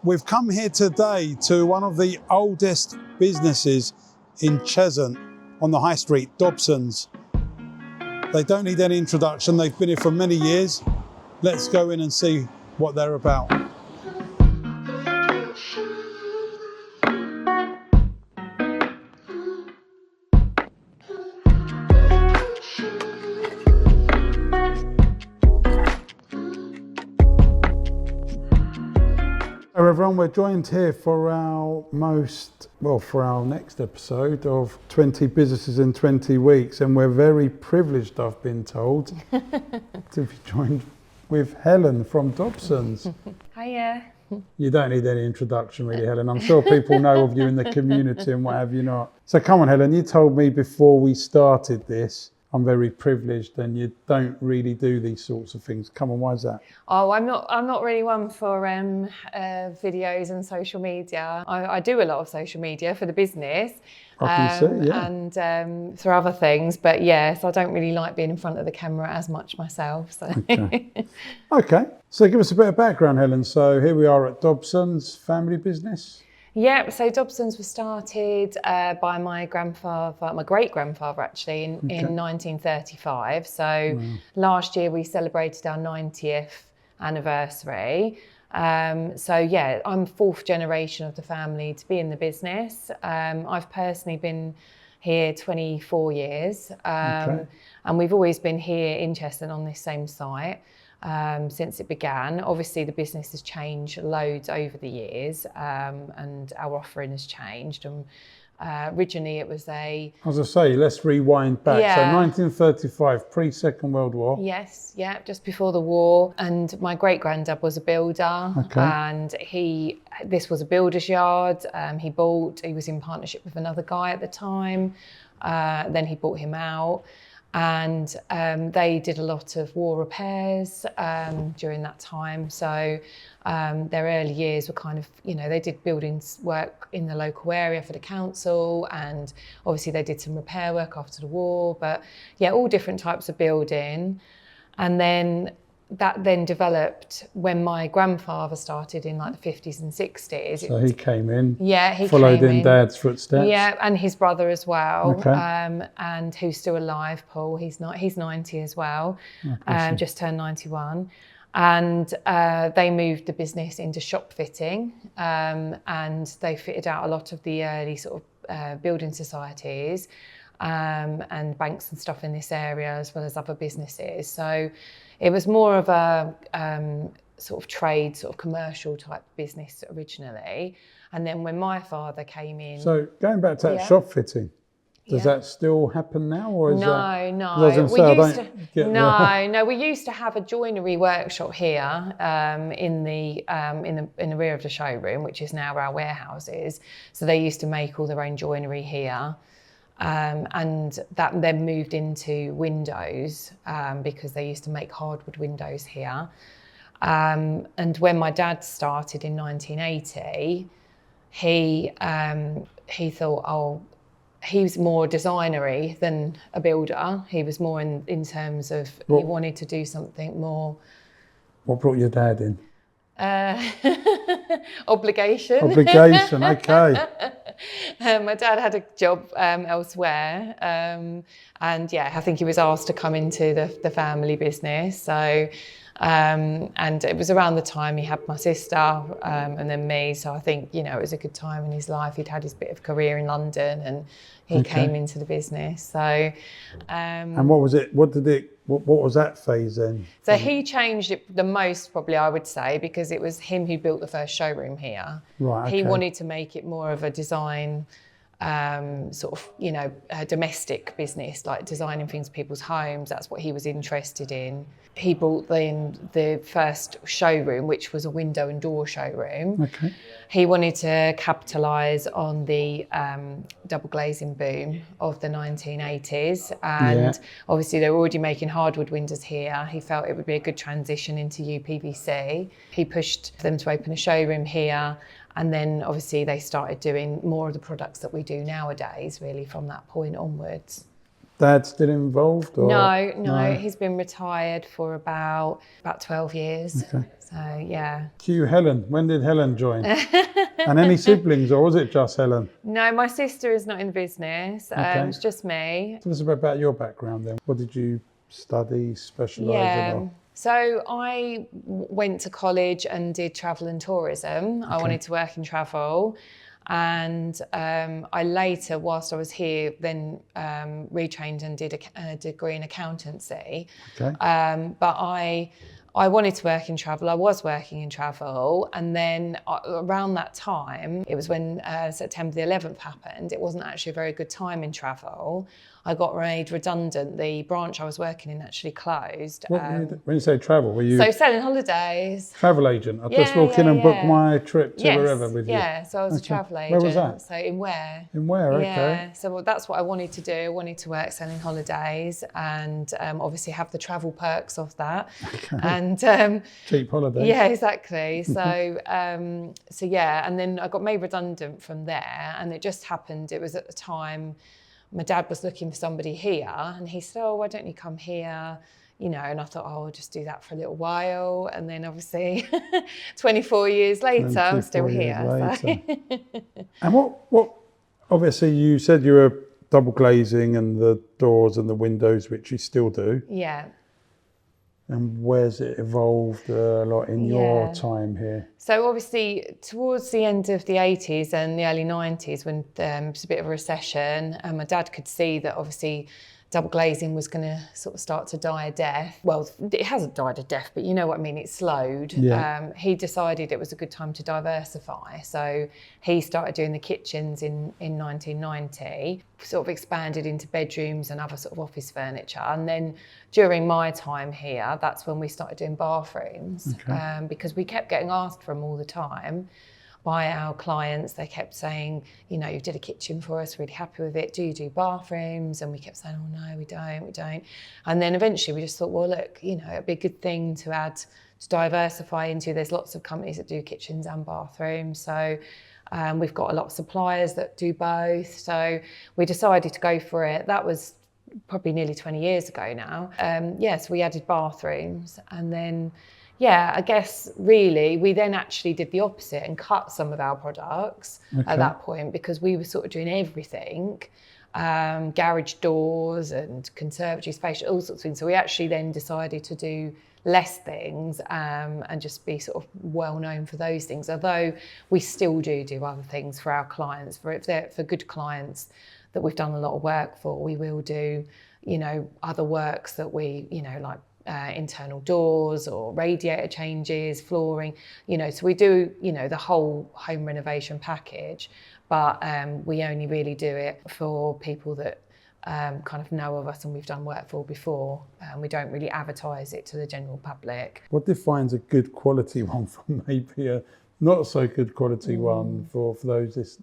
We've come here today to one of the oldest businesses in Cheshunt on the High Street, Dobsons. They don't need any introduction, they've been here for many years. Let's go in and see what they're about. Hello everyone, we're joined here for our next episode of 20 Businesses in 20 Weeks, and we're very privileged, I've been told, to be joined with Helen from Dobsons. Hiya. You don't need any introduction really, Helen. I'm sure people know of you in the community and what have you not. So come on, Helen, you told me before we started this, I'm very privileged and you don't really do these sorts of things. Come on, why is that? Oh, I'm not really one for videos and social media. I do a lot of social media for the business. I can see, yeah. And for other things, but yes, I don't really like being in front of the camera as much myself. So. Okay, so give us a bit of background, Helen. So here we are at Dobsons, family business. Yeah, so Dobsons was started by my great-grandfather actually in 1935. So last year we celebrated our 90th anniversary. So yeah, I'm fourth generation of the family to be in the business. I've personally been here 24 years and we've always been here in Cheshunt on this same site. Since it began. Obviously the business has changed loads over the years and our offering has changed. Originally it was As I say, let's rewind back. Yeah. So 1935, pre-Second World War. Yes, yeah, just before the war. And my great-granddad was a builder and this was a builder's yard. He was in partnership with another guy at the time. Then he bought him out. And they did a lot of war repairs during that time. So their early years were kind of, they did buildings work in the local area for the council, and obviously they did some repair work after the war, but yeah, all different types of building. And then that then developed when my grandfather started in like the 50s and 60s. So he came in, he followed in Dad's footsteps. Yeah, and his brother as well, and who's still alive, Paul. He's 90 as well, just turned 91. And they moved the business into shop fitting, and they fitted out a lot of the early sort of building societies and banks and stuff in this area, as well as other businesses. So it was more of a sort of trade, sort of commercial type business originally. And then when my father came in... So going back to that shop fitting, does that still happen now? Or is we used to have a joinery workshop here in the rear of the showroom, which is now our warehouses. So they used to make all their own joinery here. And that then moved into windows because they used to make hardwood windows here. And when my dad started in 1980, he thought, he was more designery than a builder. He was more in terms of he wanted to do something more. What brought your dad in? Obligation. Obligation, okay. My dad had a job elsewhere, and I think he was asked to come into the family business. So, and it was around the time he had my sister and then me. So I think it was a good time in his life. He'd had his bit of career in London, and he came into the business. So, and what was it? What was that phase then? So he changed it the most, probably, I would say, because it was him who built the first showroom here. Right. Okay. He wanted to make it more of a design, sort of, a domestic business, like designing things for people's homes. That's what he was interested in. He brought in the first showroom, which was a window and door showroom. Okay. He wanted to capitalise on the double glazing boom of the 1980s, and obviously they were already making hardwood windows here. He felt it would be a good transition into UPVC. He pushed them to open a showroom here, and then obviously they started doing more of the products that we do nowadays, really, from that point onwards. Dad still involved? Or? No, he's been retired for about 12 years. Okay. So, yeah. Cue Helen. When did Helen join? And any siblings, or was it just Helen? No, my sister is not in the business. Okay. It's just me. Tell us a bit about your background then. What did you study, specialise in? Or? So I went to college and did travel and tourism. I wanted to work in travel. And I later, whilst I was here, then retrained and did a degree in accountancy. Okay. But I wanted to work in travel. I was working in travel. And then around that time, it was when September the 11th happened. It wasn't actually a very good time in travel. I got made redundant. The branch I was working in actually closed. When you say travel, were you So selling holidays. travel agent? I'll just walk in and book my trip to wherever with you. Yeah, so I was a travel agent. Where was that? So in Ware. In Ware, okay. Yeah, so that's what I wanted to do. I wanted to work selling holidays and obviously have the travel perks of that. Okay. And cheap holidays. yeah, exactly. So yeah, and then I got made redundant from there, and it just happened. It was at the time my dad was looking for somebody here, and he said, "Oh, why don't you come here?" You know, and I thought, "Oh, I'll just do that for a little while." And then obviously, 24 years later, I'm still here. So. And what? Obviously, you said you were double glazing and the doors and the windows, which you still do. Yeah. And where's it evolved a lot in your time here? So obviously towards the end of the 80s and the early 90s, when there was a bit of a recession, and my dad could see that obviously double glazing was going to sort of start to die a death. Well, it hasn't died a death, but you know what I mean, it slowed. Yeah. He decided it was a good time to diversify. So he started doing the kitchens in 1990, sort of expanded into bedrooms and other sort of office furniture. And then during my time here, that's when we started doing bathrooms, because we kept getting asked for them all the time by our clients. They kept saying, you know, you did a kitchen for us, really happy with it. Do you do bathrooms? And we kept saying, oh no, we don't. And then eventually we just thought, well, look, you know, it'd be a good thing to add, to diversify into. There's lots of companies that do kitchens and bathrooms. So we've got a lot of suppliers that do both. So we decided to go for it. That was probably nearly 20 years ago now. So we added bathrooms, and then I guess really we then actually did the opposite and cut some of our products at that point, because we were sort of doing everything, garage doors and conservatory space, all sorts of things. So we actually then decided to do less things and just be sort of well known for those things, although we still do other things for our clients. For good clients that we've done a lot of work for, we will do, you know, other works that we, you know, like internal doors or radiator changes, flooring, you know, so we do, you know, the whole home renovation package, but we only really do it for people that kind of know of us and we've done work for before. We don't really advertise it to the general public. What defines a good quality one from maybe a not so good quality one for those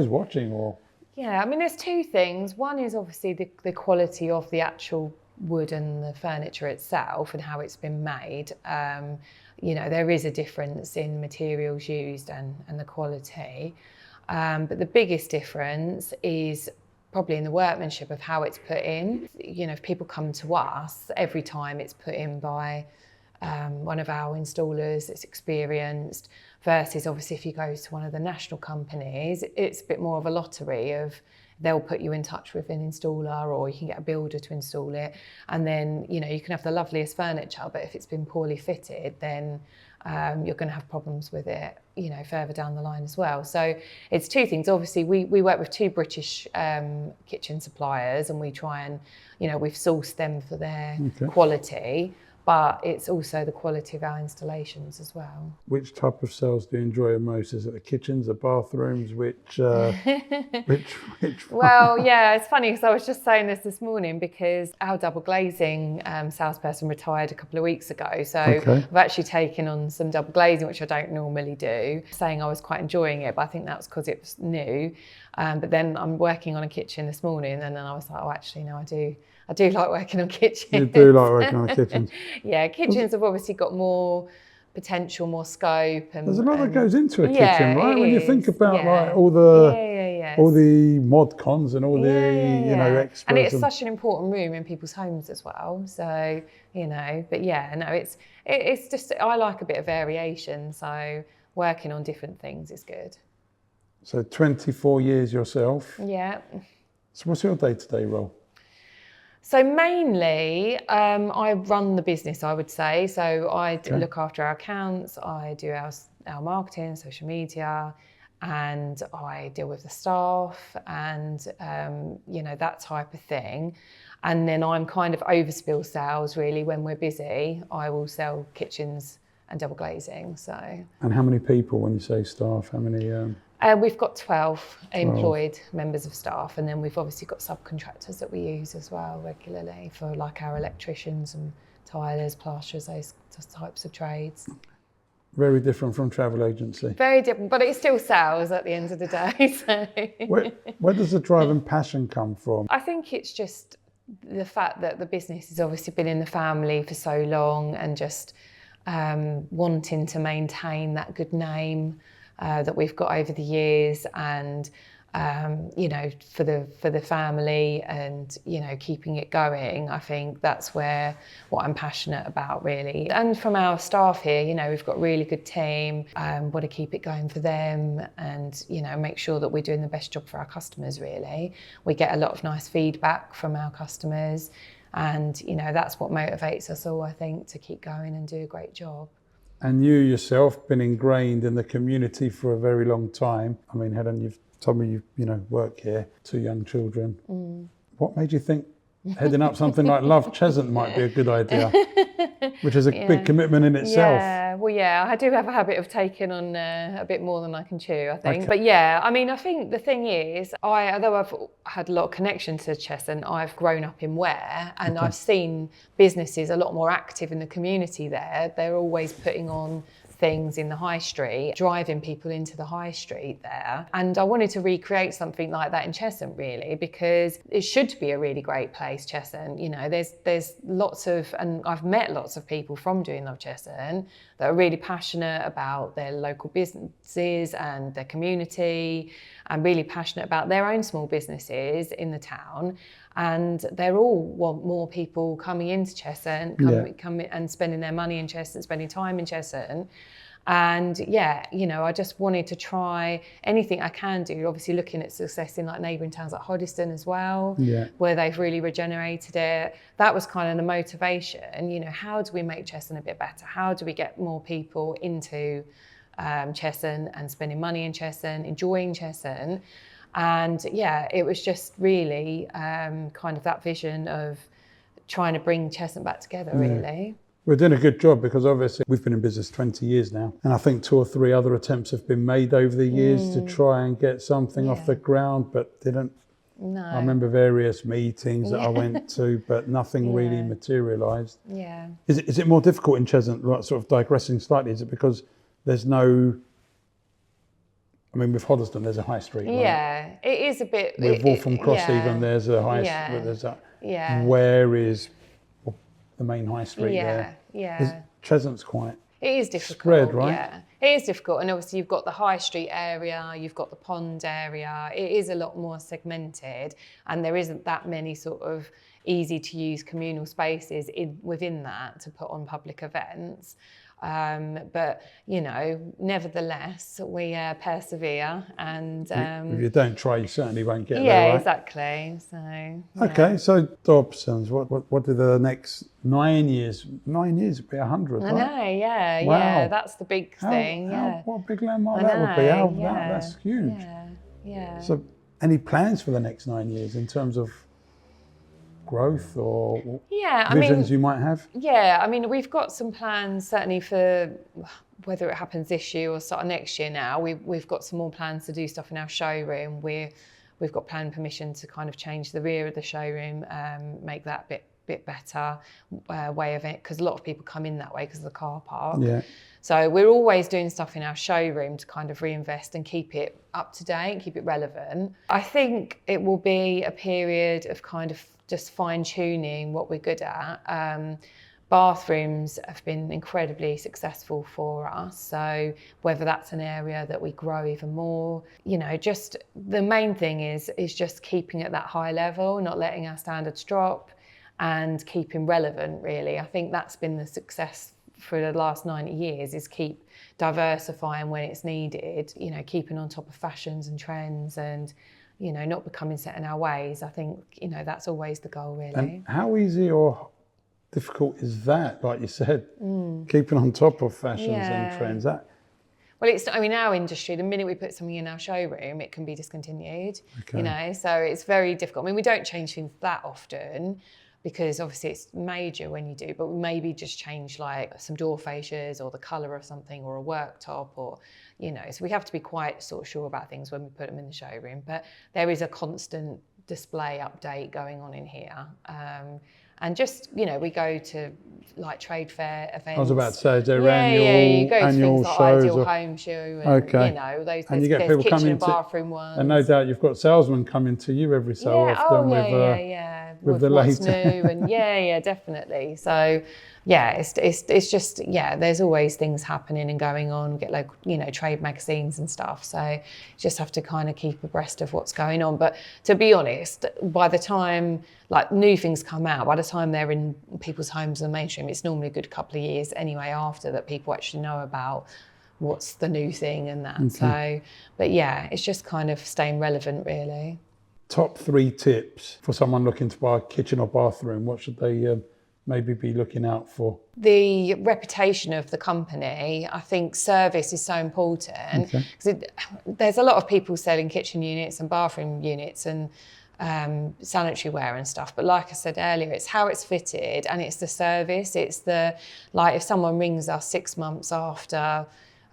watching? Or I mean, there's two things. One is obviously the quality of the actual wood and the furniture itself and how it's been made. You know, there is a difference in materials used and the quality. But the biggest difference is probably in the workmanship of how it's put in. You know, if people come to us, every time it's put in by one of our installers that's experienced, versus obviously if you go to one of the national companies, it's a bit more of a lottery of they'll put you in touch with an installer, or you can get a builder to install it. And then, you know, you can have the loveliest furniture, but if it's been poorly fitted, then you're going to have problems with it, you know, further down the line as well. So it's two things. Obviously, we work with two British kitchen suppliers, and we try and, you know, we've sourced them for their quality, but it's also the quality of our installations as well. Which type of sales do you enjoy most? Is it the kitchens, the bathrooms? Which Well, yeah, it's funny because I was just saying this morning, because our double glazing salesperson retired a couple of weeks ago. So I've actually taken on some double glazing, which I don't normally do, saying I was quite enjoying it, but I think that was because it was new. But then I'm working on a kitchen this morning, and then I was like, oh, actually, no, I do like working on kitchens. You do like working on kitchens? Yeah, kitchens have obviously got more potential, more scope. And there's a lot that goes into a kitchen, right? When you think about like all yeah. All the mod cons and all the extras. And it's such an important room in people's homes as well. So, but yeah, no, it's just, I like a bit of variation. So working on different things is good. So 24 years yourself. Yeah. So what's your day-to-day role? So mainly, I run the business, I would say. So I look after our accounts, I do our marketing, social media, and I deal with the staff and, that type of thing. And then I'm kind of overspill sales, really. When we're busy, I will sell kitchens and double glazing. So. And how many people, when you say staff, how many? We've got 12 employed members of staff, and then we've obviously got subcontractors that we use as well regularly for like our electricians and tilers, plasterers, those types of trades. Very different from travel agency. Very different, but it's still sales at the end of the day. So. Where does the drive and passion come from? I think it's just the fact that the business has obviously been in the family for so long, and just wanting to maintain that good name that we've got over the years, and for the family, and keeping it going. I think that's what I'm passionate about, really. And from our staff here, we've got a really good team. Want to keep it going for them, and make sure that we're doing the best job for our customers. Really, we get a lot of nice feedback from our customers, and that's what motivates us all, I think, to keep going and do a great job. And you yourself been ingrained in the community for a very long time. I mean, Helen, you've told me you work here, 2 young children. What made you think heading up something like Love Cheshunt might be a good idea? Which is a big commitment in itself. Yeah, I do have a habit of taking on a bit more than I can chew, I think. Okay. But yeah, I mean, I think the thing is, although I've had a lot of connection to Cheshunt, I've grown up in Ware, and I've seen businesses a lot more active in the community there. They're always putting on things in the high street, driving people into the high street there. And I wanted to recreate something like that in Cheshunt, really, because it should be a really great place, Cheshunt. There's lots of, and I've met lots of people from doing Love Cheshunt that are really passionate about their local businesses and their community, and really passionate about their own small businesses in the town. And they all want more people coming into Cheshunt, coming and spending their money in Cheshunt, spending time in Cheshunt. And I just wanted to try anything I can do, obviously looking at success in like neighbouring towns like Hoddesdon as well, where they've really regenerated it. That was kind of the motivation, how do we make Cheshunt a bit better? How do we get more people into Cheshunt and spending money in Cheshunt, enjoying Cheshunt? And it was just really kind of that vision of trying to bring Cheshunt back together, really. We're doing a good job, because obviously we've been in business 20 years now, and I think 2 or 3 other attempts have been made over the years to try and get something off the ground, but didn't. No. I remember various meetings that I went to, but nothing really materialised. Yeah. Is it more difficult in Cheshunt, right, sort of digressing slightly, is it because there's no... I mean, with Hoddesdon, there's a high street. Right? Yeah, it is a bit... With Waltham Cross even, there's a high street. There's that. Yeah. Where is the main high street there? Yeah. Cheshunt's quite... It is difficult. Spread, right? Yeah, it is difficult. And obviously you've got the high street area, you've got the pond area. It is a lot more segmented, and there isn't that many sort of easy to use communal spaces within that to put on public events. But nevertheless, we persevere, and if you don't try, you certainly won't get there. Yeah, right? Exactly. So okay, so Dobsons, what do the next 9 years? 9 years would be 100. I know, yeah, wow. Yeah, that's the big thing. What a big landmark that would be. That's huge. Yeah. So, any plans for the next 9 years in terms of growth or visions you might have? Yeah, I mean, we've got some plans certainly for whether it happens this year or start of next year now. We've got some more plans to do stuff in our showroom. We've got planning permission to kind of change the rear of the showroom, make that bit better way of it, because a lot of people come in that way because of the car park. Yeah. So we're always doing stuff in our showroom to kind of reinvest and keep it up to date, keep it relevant. I think it will be a period of kind of just fine-tuning what we're good at. Bathrooms have been incredibly successful for us. So whether that's an area that we grow even more, just the main thing is just keeping at that high level, not letting our standards drop and keeping relevant, really. I think that's been the success for the last 90 years, is keep diversifying when it's needed, keeping on top of fashions and trends and, not becoming set in our ways. I think, that's always the goal, really. And how easy or difficult is that, like you said, keeping on top of fashions and trends? Well, our industry, the minute we put something in our showroom, it can be discontinued, so it's very difficult. We don't change things that often because obviously it's major when you do, but we maybe just change like some door fascias or the colour of something or a worktop or, so we have to be quite sort of sure about things when we put them in the showroom. But there is a constant display update going on in here. And just, we go to like trade fair events. I was about to say, is there you go to annual things like shows? Ideal Home Show and, those and you get there's people kitchen coming and bathroom ones. And no doubt you've got salesmen coming to you every so often with the what's latest. new and definitely. So it's just there's always things happening and going on. We get local, trade magazines and stuff. So you just have to kind of keep abreast of what's going on. But to be honest, by the time like new things come out, by the time they're in people's homes and mainstream, it's normally a good couple of years anyway after that people actually know about what's the new thing and that. So, but it's just kind of staying relevant, really. Top 3 tips for someone looking to buy a kitchen or bathroom. What should they maybe be looking out for? The reputation of the company. I think service is so important because there's a lot of people selling kitchen units and bathroom units and sanitary ware and stuff, but like I said earlier, it's how it's fitted and it's the service. It's the, like, if someone rings us 6 months after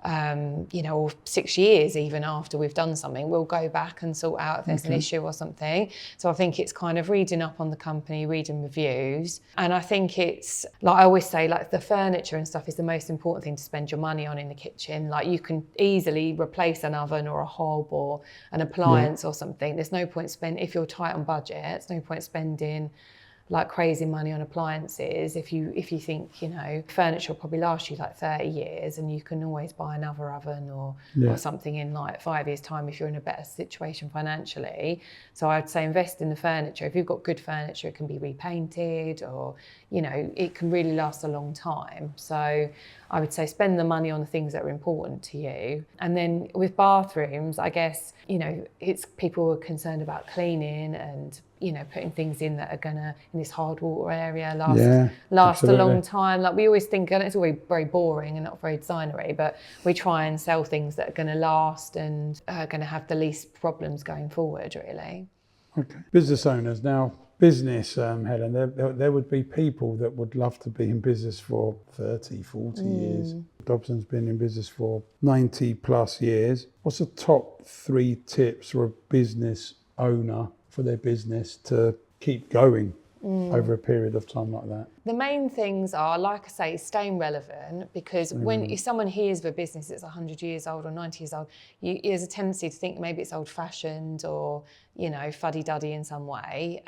or 6 years even after we've done something, we'll go back and sort out if there's an issue or something. So I think it's kind of reading up on the company, reading reviews. And I think it's, like I always say, like the furniture and stuff is the most important thing to spend your money on in the kitchen. Like you can easily replace an oven or a hob or an appliance or something. There's no point if you're tight on budget, there's no point spending like crazy money on appliances if you think furniture will probably last you like 30 years and you can always buy another oven or something in like 5 years time if you're in a better situation financially. So I'd say invest in the furniture. If you've got good furniture, it can be repainted or it can really last a long time. So I would say spend the money on the things that are important to you. And then with bathrooms, I guess it's people are concerned about cleaning and putting things in that are gonna, in this hard water area, last a long time. Like we always think, and it's always very boring and not very designery, but we try and sell things that are gonna last and are gonna have the least problems going forward, really. Okay. Business owners now. Business, Helen, there would be people that would love to be in business for 30, 40 years. Dobson's been in business for 90 plus years. What's the top 3 tips for a business owner for their business to keep going over a period of time like that? The main things are, like I say, staying relevant, because if someone hears of a business that's 100 years old or 90 years old, there's a tendency to think maybe it's old-fashioned or, fuddy-duddy in some way.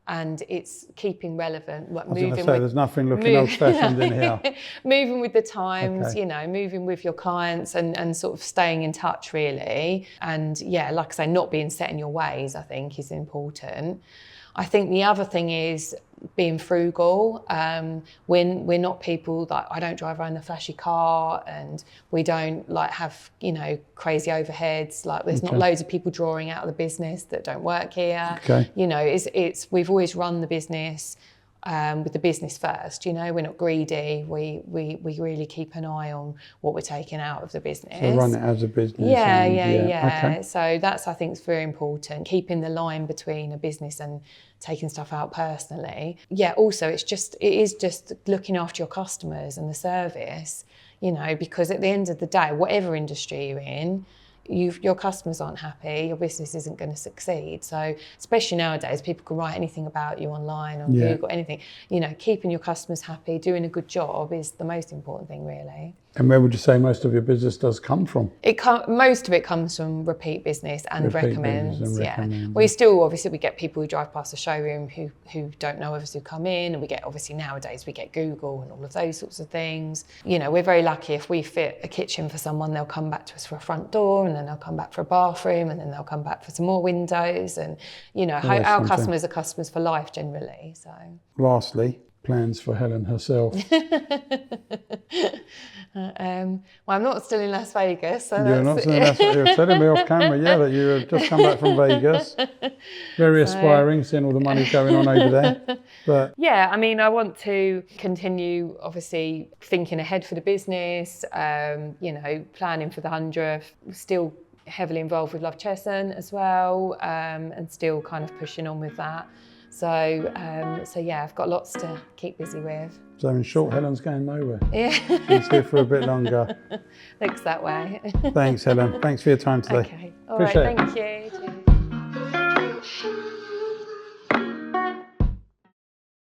And it's keeping relevant. There's nothing looking old-fashioned in here. Moving with the times, moving with your clients and sort of staying in touch, really. And like I say, not being set in your ways, I think, is important. I think the other thing is being frugal. We're not people that, I don't drive around a flashy car and we don't have, crazy overheads. Like there's not loads of people drawing out of the business that don't work here. We've always run the business with the business first. We're not greedy. We really keep an eye on what we're taking out of the business. So run it as a business. Okay. So that's, I think, is very important. Keeping the line between a business and taking stuff out personally. Also it is just looking after your customers and the service, because at the end of the day, whatever industry you're in, your customers aren't happy, your business isn't going to succeed. So especially nowadays, people can write anything about you online on Google, anything. Keeping your customers happy, doing a good job is the most important thing, really. And where would you say most of your business does come from? Most of it comes from repeat business and Repeat recommends. business and Yeah, recommends. we still obviously we get people who drive past the showroom who don't know us, who come in, and we get obviously nowadays we get Google and all of those sorts of things. You know, we're very lucky if we fit a kitchen for someone, they'll come back to us for a front door, and then they'll come back for a bathroom, and then they'll come back for some more windows, and you know, Always our something. customers are customers for life generally. So. Lastly, plans for Helen herself. Well, I'm not still in Las Vegas, so You're not saying that's what you were telling me off camera, yeah, that you had just come back from Vegas. Very aspiring, seeing all the money going on over there. But yeah, I mean, I want to continue, obviously, thinking ahead for the business, you know, planning for the 100th, still heavily involved with Love Chesson as well, and still kind of pushing on with that. So yeah, I've got lots to keep busy with. so in short, Helen's going nowhere. Yeah, She's here for a bit longer. looks that way. Thanks, Helen. Thanks for your time today. Okay, all right, Appreciate it. thank you. Cheers.